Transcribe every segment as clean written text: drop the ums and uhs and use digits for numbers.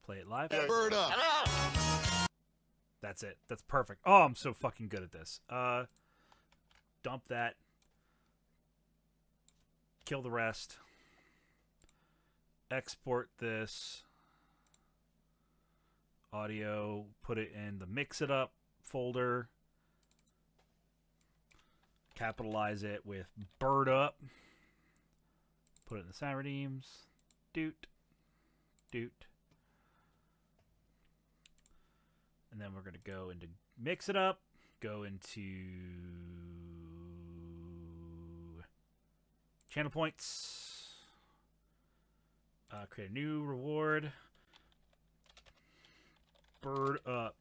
Play it live. Bird up. That's it. That's perfect. Oh, I'm so fucking good at this. Dump that. Kill the rest. Export this audio. Put it in the Mix It Up folder. Capitalize it with Bird Up. Put it in the sound redeems. Doot. Doot. And then we're going to go into Mix It Up. Go into channel points. Create a new reward. Bird Up.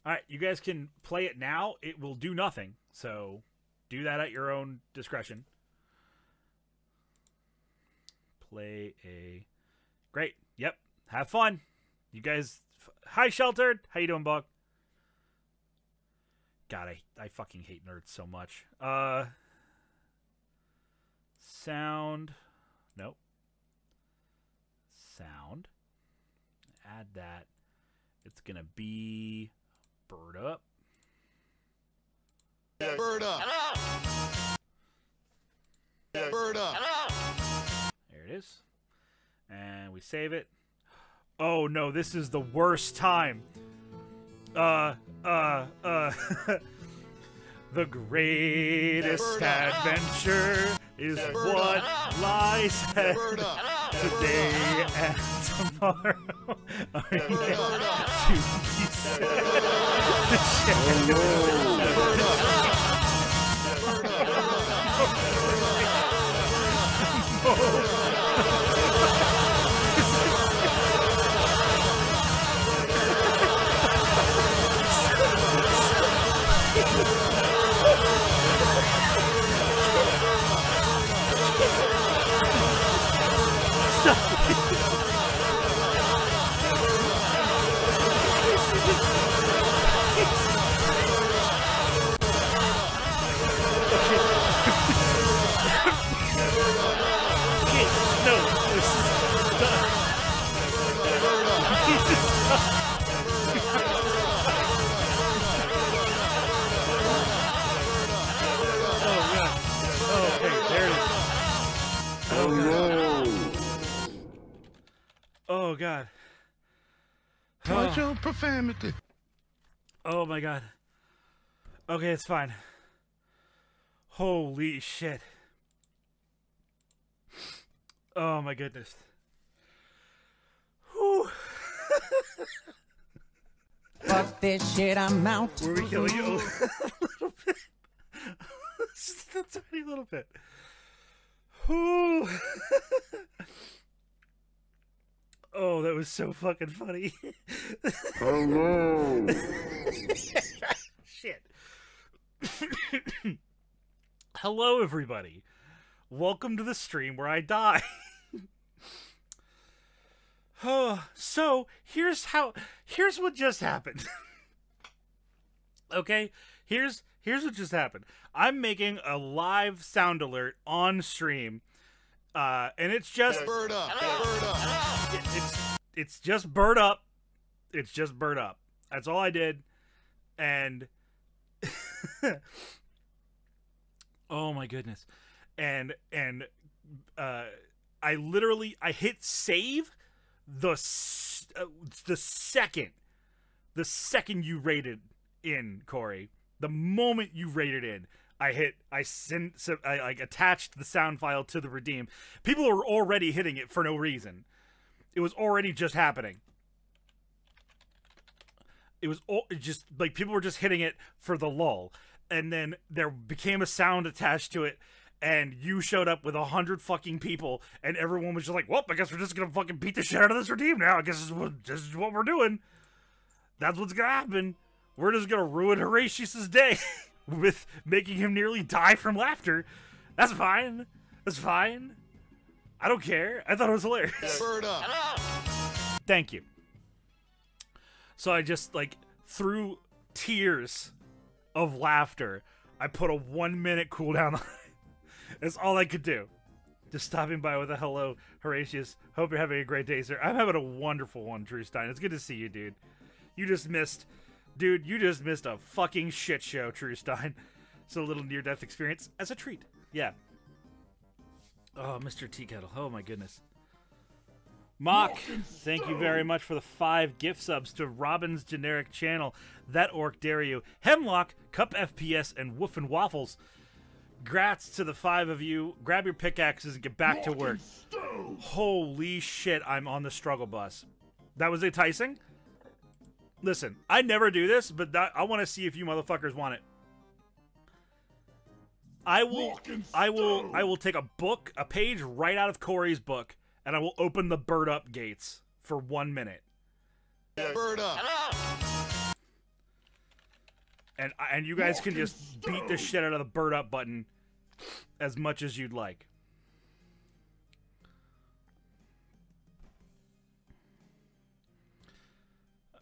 Alright, you guys can play it now. It will do nothing. So do that at your own discretion. Play a... Great. Yep. Have fun. You guys... Hi, Sheltered. How you doing, Buck? God, I fucking hate nerds so much. Sound. Nope. Sound. Add that. It's going to be... Bird Up. Bird up. Bird up. There it is. And we save it. Oh no, this is the worst time. The greatest adventure is what lies ahead today and tomorrow. To be Oh God. Watch your profanity. Oh my God. Okay, it's fine. Holy shit. Oh my goodness. Whew. Fuck this shit, I'm out. Were we killing you a little bit? Just a tiny little bit. Whew. Oh, that was so fucking funny. Oh no. Shit. Hello, everybody. Welcome to the stream where I die. So, here's what just happened. Okay? Here's what just happened. I'm making a live sound alert on stream. And it's just Bird up. Bird up. It's just Bird Up. It's just Bird Up. That's all I did. And oh my goodness. And I hit save the second you rated in, Corey. The moment you rated in, I attached the sound file to the redeem. People were already hitting it for no reason. It was already just happening. It was just like people were just hitting it for the lull, and then there became a sound attached to it, and you showed up with 100 fucking people, and everyone was just like, "Well, I guess we're just gonna fucking beat the shit out of this redeem now. I guess this is what we're doing. That's what's gonna happen. We're just gonna ruin Horatius's day." With making him nearly die from laughter. That's fine. That's fine. I don't care. I thought it was hilarious. Bird up. Thank you. So I just, like, through tears of laughter, I put a 1 minute cooldown on it. That's all I could do. Just stopping by with a hello, Horatius. Hope you're having a great day, sir. I'm having a wonderful one, Drew Stein. It's good to see you, dude. You just missed a fucking shit show, Drew Stein. It's a little near-death experience as a treat. Yeah. Oh, Mr. Tea Kettle. Oh, my goodness. Mock, thank you very much for the 5 gift subs to Robin's generic channel. That orc dare you. Hemlock, Cup FPS, and Woof and Waffles. Grats to the 5 of you. Grab your pickaxes and get back to work. Holy shit, I'm on the struggle bus. That was enticing? Listen, I never do this, but I want to see if you motherfuckers want it. I will take a book, a page right out of Corey's book, and I will open the bird up gates for 1 minute. Bird up. And you guys can just beat the shit out of the bird up button as much as you'd like.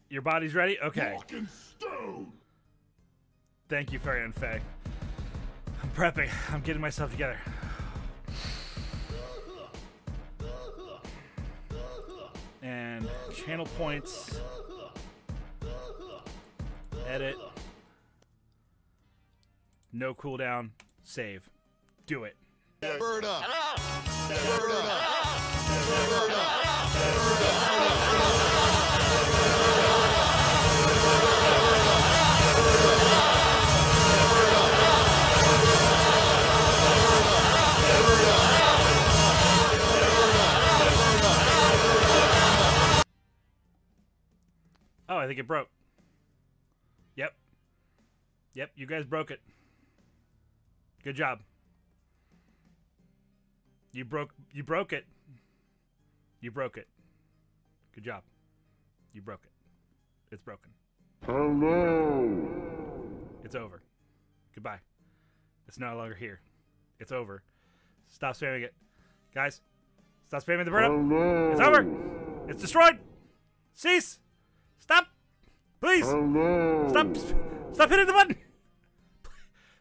Your body's ready? Okay. Thank you, Fairy and Faye. I'm prepping. I'm getting myself together. And channel points. Edit. No cooldown. Save. Do it. Bird up. Bird up. Bird up. Oh, I think it broke. Yep. Yep, you guys broke it. Good job. You broke it. You broke it. Good job. You broke it. It's broken. Hello. It's over. Goodbye. It's no longer here. It's over. Stop spamming it. Guys, stop spamming the burn up. It's over. It's destroyed. Cease. Stop. Please. Hello. Stop hitting the button.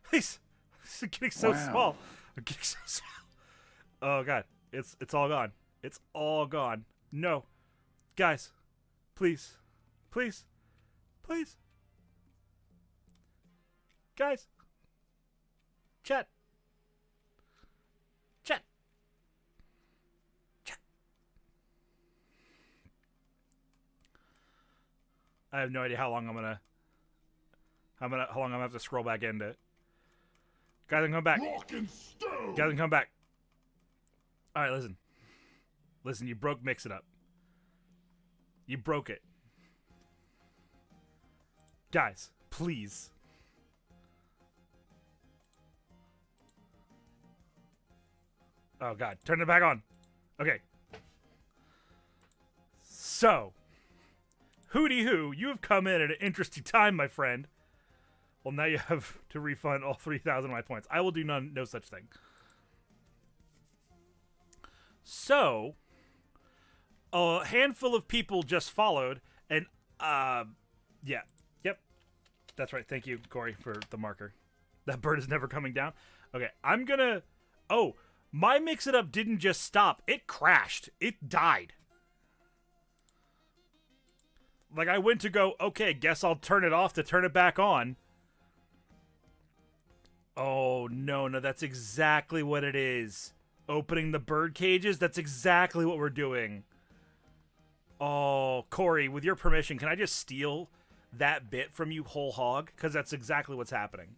Please. I'm getting so small. I'm getting so small. Oh god. It's all gone. It's all gone. No. Guys. Please. Please. Please. Guys. Chat. Chat. Chat. I have no idea how long I'm gonna have to scroll back into it. Guys, I'm coming back. Guys, I'm coming back. Alright, listen. Listen, you broke Mix It Up. You broke it. Guys, please. Oh god, turn it back on. Okay. So, hooty hoo, you have come in at an interesting time, my friend. Well, now you have to refund all 3,000 of my points. I will do no such thing. So, a handful of people just followed, and, yeah. Yep. That's right. Thank you, Corey, for the marker. That bird is never coming down. Okay, I'm gonna... Oh, my Mix It Up didn't just stop. It crashed. It died. Like, I went to go, okay, guess I'll turn it off to turn it back on. Oh, no, that's exactly what it is. Opening the bird cages, that's exactly what we're doing. Oh, Corey, with your permission, can I just steal that bit from you whole hog? Because that's exactly what's happening.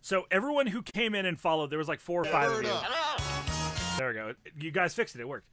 So everyone who came in and followed, there was like 4 or 5 of you. There we go. You guys fixed it. It worked.